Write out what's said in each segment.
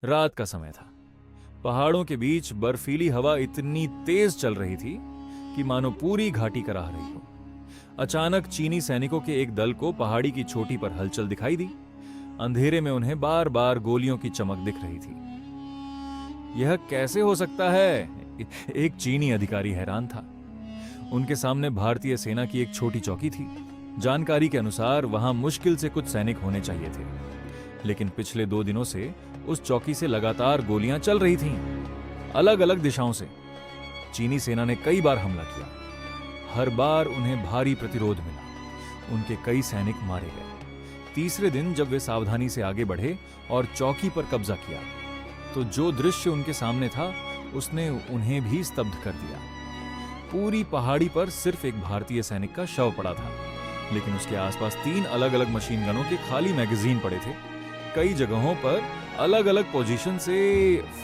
रात का समय था। पहाड़ों के बीच बर्फीली हवा इतनी तेज चल रही थी कि मानो पूरी घाटी कराह रही हो। अचानक चीनी सैनिकों के एक दल को पहाड़ी की चोटी पर हलचल दिखाई दी। अंधेरे में उन्हें बार बार गोलियों की चमक दिख रही थी। यह कैसे हो सकता है? एक चीनी अधिकारी हैरान था। उनके सामने भारतीय सेना की एक छोटी चौकी थी। जानकारी के अनुसार वहां मुश्किल से कुछ सैनिक होने चाहिए थे, लेकिन पिछले 2 दिनों से उस चौकी से लगातार गोलियां चल रही थीं, अलग अलग दिशाओं से। चीनी सेना ने कई बार हमला किया। हर बार उन्हें भारी प्रतिरोध मिला। उनके कई सैनिक मारे गए। तीसरे दिन जब वे सावधानी से आगे बढ़े और चौकी पर कब्जा किया, तो जो दृश्य उनके सामने था उसने उन्हें भी स्तब्ध कर दिया। पूरी पहाड़ी पर सिर्फ एक भारतीय सैनिक का शव पड़ा था, लेकिन उसके आसपास 3 अलग अलग मशीन गनों के खाली मैगजीन पड़े थे। कई जगहों पर अलग अलग पोजीशन से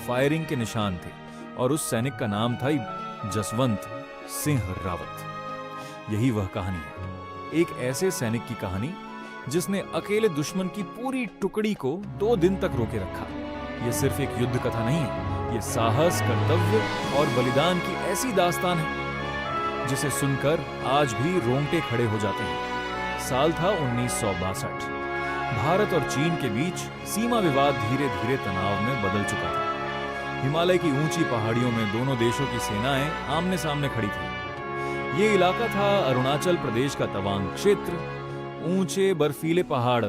फायरिंग के निशान थे, और उस सैनिक का नाम था जसवंत सिंह रावत। यही वह कहानी है, एक ऐसे सैनिक की कहानी जिसने अकेले दुश्मन की पूरी टुकड़ी को 2 दिन तक रोके रखा। यह सिर्फ एक युद्ध कथा नहीं है, यह साहस, कर्तव्य और बलिदान की ऐसी दास्तान है जिसे सुनकर आज भी रोंगटे खड़े हो जाते हैं। साल था 1962। भारत और चीन के बीच सीमा विवाद धीरे धीरे तनाव में बदल चुका था। हिमालय की ऊंची पहाड़ियों में दोनों देशों की सेनाएं आमने सामने खड़ी थी। ये इलाका था अरुणाचल प्रदेश का तवांग क्षेत्र। ऊंचे बर्फीले पहाड़,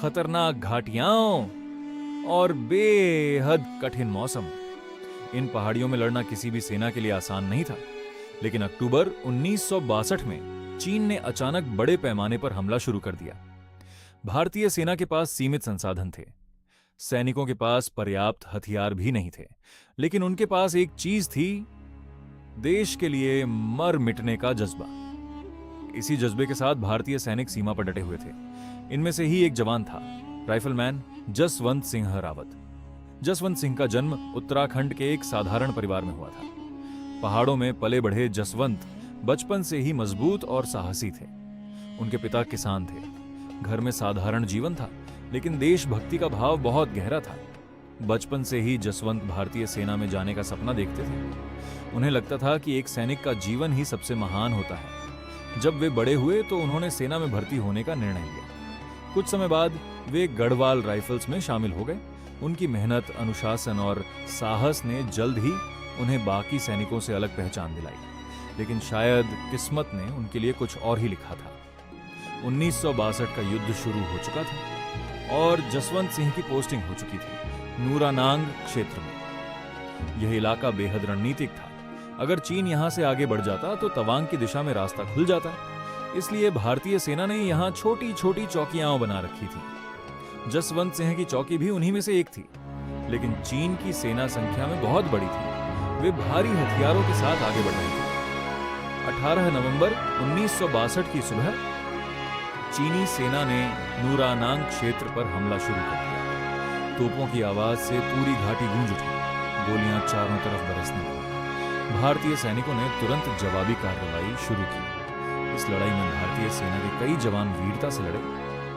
खतरनाक घाटियां और बेहद कठिन मौसम। इन पहाड़ियों में लड़ना किसी भी सेना के लिए आसान नहीं था। लेकिन अक्टूबर 1962 में चीन ने अचानक बड़े पैमाने पर हमला शुरू कर दिया। भारतीय सेना के पास सीमित संसाधन थे। सैनिकों के पास पर्याप्त हथियार भी नहीं थे, लेकिन उनके पास एक चीज थी, देश के लिए मर मिटने का जज्बा। इसी जज्बे के साथ भारतीय सैनिक सीमा पर डटे हुए थे। इनमें से ही एक जवान था, राइफलमैन जसवंत सिंह रावत। जसवंत सिंह का जन्म उत्तराखंड के एक साधारण परिवार में हुआ था। पहाड़ों में पले बढ़े जसवंत बचपन से ही मजबूत और साहसी थे। उनके पिता किसान थे। घर में साधारण जीवन था, लेकिन देशभक्ति का भाव बहुत गहरा था। बचपन से ही जसवंत भारतीय सेना में जाने का सपना देखते थे। उन्हें लगता था कि एक सैनिक का जीवन ही सबसे महान होता है। जब वे बड़े हुए तो उन्होंने सेना में भर्ती होने का निर्णय लिया। कुछ समय बाद वे गढ़वाल राइफल्स में शामिल हो गए। उनकी मेहनत, अनुशासन और साहस ने जल्द ही उन्हें बाकी सैनिकों से अलग पहचान दिलाई। लेकिन शायद किस्मत ने उनके लिए कुछ और ही लिखा था। 1962 का युद्ध शुरू हो चुका था और जसवंत सिंह की पोस्टिंग हो चुकी थी नूरानांग क्षेत्र में। यह इलाका बेहद रणनीतिक था। अगर चीन यहां से आगे बढ़ जाता तो तवांग की दिशा में रास्ता खुल जाता। इसलिए भारतीय सेना ने यहां छोटी छोटी चौकियां बना रखी थी। जसवंत सिंह की चौकी भी उन्हीं में से एक थी। लेकिन चीन की सेना संख्या में बहुत बड़ी थी। वे भारी हथियारों के साथ आगे बढ़ रहे थे। 18 नवंबर 1962 की सुबह चीनी सेना ने नूरानांग क्षेत्र पर हमला शुरू कर दिया। तोपों की आवाज से पूरी घाटी गूंज उठी। गोलियां चारों तरफ बरसने लगी। भारतीय सैनिकों ने तुरंत जवाबी कार्रवाई शुरू की। इस लड़ाई में भारतीय सेना के कई जवान वीरता से लड़े,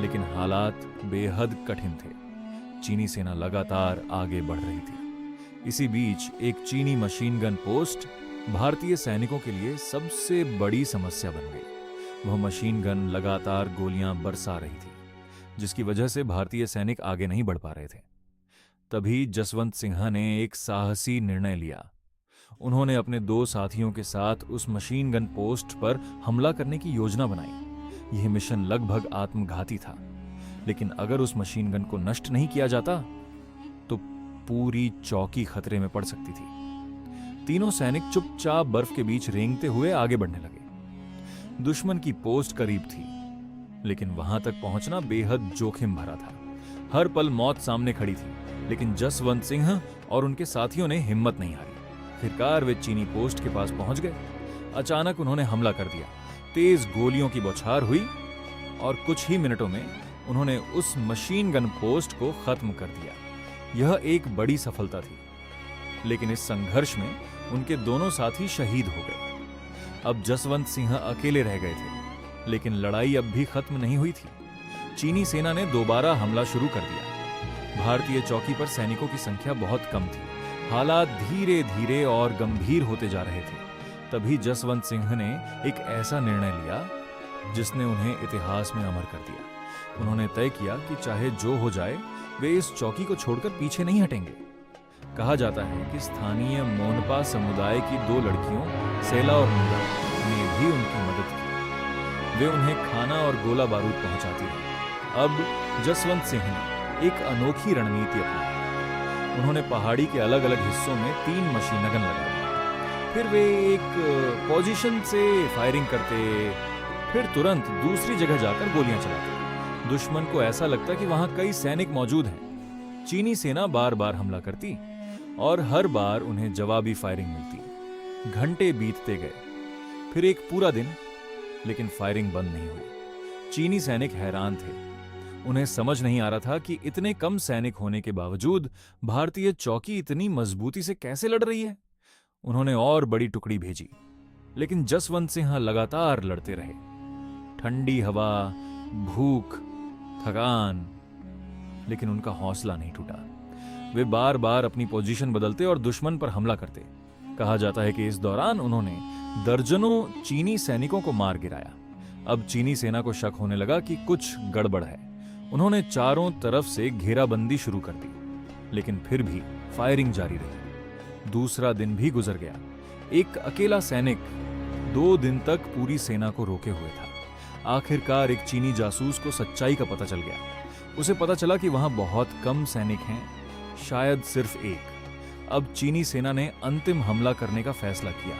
लेकिन हालात बेहद कठिन थे। चीनी सेना लगातार आगे बढ़ रही थी। इसी बीच एक चीनी मशीन गन पोस्ट भारतीय सैनिकों के लिए सबसे बड़ी समस्या बन गई। वह मशीन गन लगातार गोलियां बरसा रही थी, जिसकी वजह से भारतीय सैनिक आगे नहीं बढ़ पा रहे थे। तभी जसवंत सिंह ने एक साहसी निर्णय लिया। उन्होंने अपने 2 साथियों के साथ उस मशीन गन पोस्ट पर हमला करने की योजना बनाई। यह मिशन लगभग आत्मघाती था, लेकिन अगर उस मशीन गन को नष्ट नहीं किया जाता तो पूरी चौकी खतरे में पड़ सकती थी। तीनों सैनिक चुपचाप बर्फ के बीच रेंगते हुए आगे बढ़ने लगे। दुश्मन की पोस्ट करीब थी, लेकिन वहां तक पहुंचना बेहद जोखिम भरा था। हर पल मौत सामने खड़ी थी, लेकिन जसवंत सिंह और उनके साथियों ने हिम्मत नहीं हारी। आखिरकार वे चीनी पोस्ट के पास पहुंच गए। अचानक उन्होंने हमला कर दिया। तेज गोलियों की बौछार हुई और कुछ ही मिनटों में उन्होंने उस मशीन गन पोस्ट को खत्म कर दिया। यह एक बड़ी सफलता थी, लेकिन इस संघर्ष में उनके दोनों साथी शहीद हो गए। अब जसवंत सिंह अकेले रह गए थे, लेकिन लड़ाई अब भी खत्म नहीं हुई थी। चीनी सेना ने दोबारा हमला शुरू कर दिया। भारतीय चौकी पर सैनिकों की संख्या बहुत कम थी। हालात धीरे धीरे और गंभीर होते जा रहे थे। तभी जसवंत सिंह ने एक ऐसा निर्णय लिया जिसने उन्हें इतिहास में अमर कर दिया। उन्होंने तय किया कि चाहे जो हो जाए वे इस चौकी को छोड़कर पीछे नहीं हटेंगे। कहा जाता है कि स्थानीय मोनपा समुदाय की 2 लड़कियों सेला और मीरा ने भी उनकी मदद की। वे उन्हें खाना और गोला बारूद पहुंचाती रही। अब जसवंत सिंह ने एक अनोखी रणनीति अपनाई। उन्होंने पहाड़ी के अलग अलग हिस्सों में 3 मशीन गन लगा दी। फिर वे एक पोजीशन से फायरिंग करते, फिर तुरंत दूसरी जगह जाकर गोलियां चलाते। दुश्मन को ऐसा लगता कि वहां कई सैनिक मौजूद हैं। चीनी सेना बार बार हमला करती और हर बार उन्हें जवाबी फायरिंग मिलती। घंटे बीतते गए, फिर एक पूरा दिन, लेकिन फायरिंग बंद नहीं हुई। चीनी सैनिक हैरान थे। उन्हें समझ नहीं आ रहा था कि इतने कम सैनिक होने के बावजूद भारतीय चौकी इतनी मजबूती से कैसे लड़ रही है। उन्होंने और बड़ी टुकड़ी भेजी, लेकिन जसवंत सिंह लगातार लड़ते रहे। ठंडी हवा, भूख, थकान, लेकिन उनका हौसला नहीं टूटा। वे बार बार अपनी पोजीशन बदलते और दुश्मन पर हमला करते। कहा जाता है कि इस दौरान उन्होंने दर्जनों चीनी सैनिकों को मार गिराया। अब चीनी सेना को शक होने लगा कि कुछ गड़बड़ है। उन्होंने चारों तरफ से घेराबंदी शुरू कर दी, लेकिन फिर भी फायरिंग जारी रही। दूसरा दिन भी गुजर गया। एक अकेला सैनिक 2 दिन तक पूरी सेना को रोके हुए था। आखिरकार एक चीनी जासूस को सच्चाई का पता चल गया। उसे पता चला कि वहां बहुत कम सैनिक हैं, शायद सिर्फ एक। अब चीनी सेना ने अंतिम हमला करने का फैसला किया।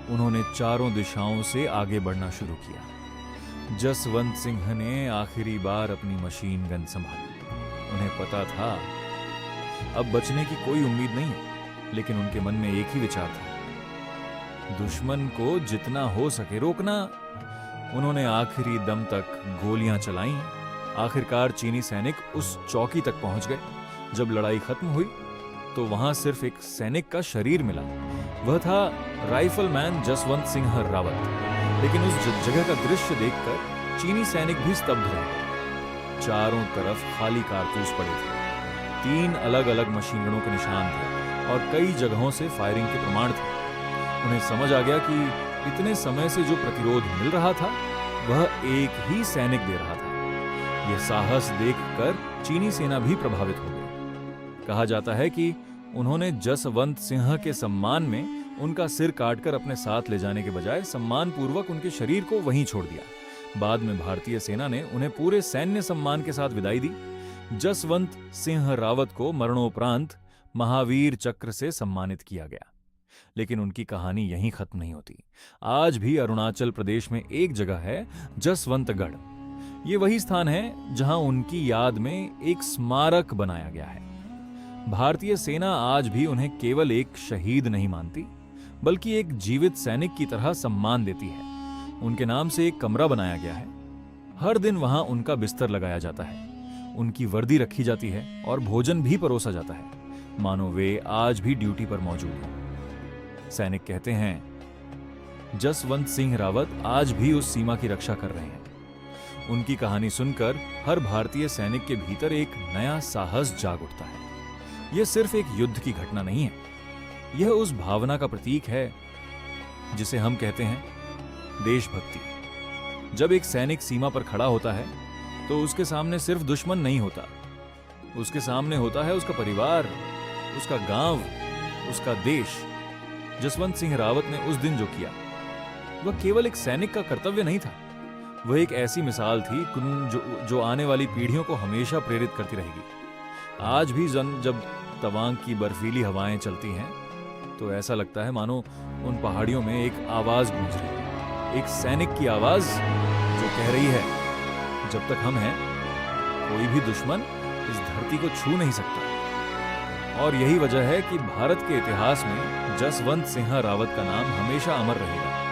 उन्होंने चारों दिशाओं से आगे बढ़ना शुरू किया। जसवंत सिंह ने आखिरी बार अपनी मशीन गन संभाली। उन्हें पता था अब बचने की कोई उम्मीद नहीं है, लेकिन उनके मन में एक ही विचार था, दुश्मन को जितना हो सके रोकना। उन्होंने आखिरी दम तक गोलियां चलाईं। आखिरकार चीनी सैनिक उस चौकी तक पहुंच गए। जब लड़ाई खत्म हुई तो वहां सिर्फ एक सैनिक का शरीर मिला। वह था राइफलमैन जसवंत सिंह रावत। लेकिन उस जगह का दृश्य देखकर चीनी सैनिक भी स्तब्ध रहे। चारों तरफ खाली कारतूस पड़े थे। 3 अलग अलग मशीन गनों के निशान थे और कई जगहों से फायरिंग के प्रमाण थे। उन्हें समझ आ गया कि इतने समय से जो प्रतिरोध मिल रहा था वह एक ही सैनिक दे रहा था। यह साहस देखकर चीनी सेना भी प्रभावित हो गई। कहा जाता है कि उन्होंने जसवंत सिंह के सम्मान में उनका सिर काटकर अपने साथ ले जाने के बजाय सम्मानपूर्वक उनके शरीर को वहीं छोड़ दिया। बाद में भारतीय सेना ने उन्हें पूरे सैन्य सम्मान के साथ विदाई दी। जसवंत सिंह रावत को मरणोपरांत महावीर चक्र से सम्मानित किया गया। लेकिन उनकी कहानी यहीं खत्म नहीं होती। आज भी अरुणाचल प्रदेश में एक जगह है, जसवंतगढ़। ये वही स्थान है जहां उनकी याद में एक स्मारक बनाया गया है। भारतीय सेना आज भी उन्हें केवल एक शहीद नहीं मानती, बल्कि एक जीवित सैनिक की तरह सम्मान देती है। उनके नाम से एक कमरा बनाया गया है। हर दिन वहां उनका बिस्तर लगाया जाता है, उनकी वर्दी रखी जाती है और भोजन भी परोसा जाता है, मानो वे आज भी ड्यूटी पर मौजूद हैं। सैनिक कहते हैं जसवंत सिंह रावत आज भी उस सीमा की रक्षा कर रहे हैं। उनकी कहानी सुनकर हर भारतीय सैनिक के भीतर एक नया साहस जाग उठता है। यह सिर्फ एक युद्ध की घटना नहीं है, यह उस भावना का प्रतीक है जिसे हम कहते हैं देशभक्ति। जब एक सैनिक सीमा पर खड़ा होता है तो उसके सामने सिर्फ दुश्मन नहीं होता, उसके सामने होता है उसका परिवार, उसका गांव, उसका देश। जसवंत सिंह रावत ने उस दिन जो किया वह केवल एक सैनिक का कर्तव्य नहीं था, वह एक ऐसी मिसाल थी जो आने वाली पीढ़ियों को हमेशा प्रेरित करती रहेगी। आज भी जब तवांग की बर्फीली हवाएं चलती हैं तो ऐसा लगता है मानो उन पहाड़ियों में एक आवाज गूंज रही है, एक सैनिक की आवाज जो कह रही है जब तक हम हैं कोई भी दुश्मन इस धरती को छू नहीं सकता। और यही वजह है कि भारत के इतिहास में जसवंत सिंह रावत का नाम हमेशा अमर रहेगा।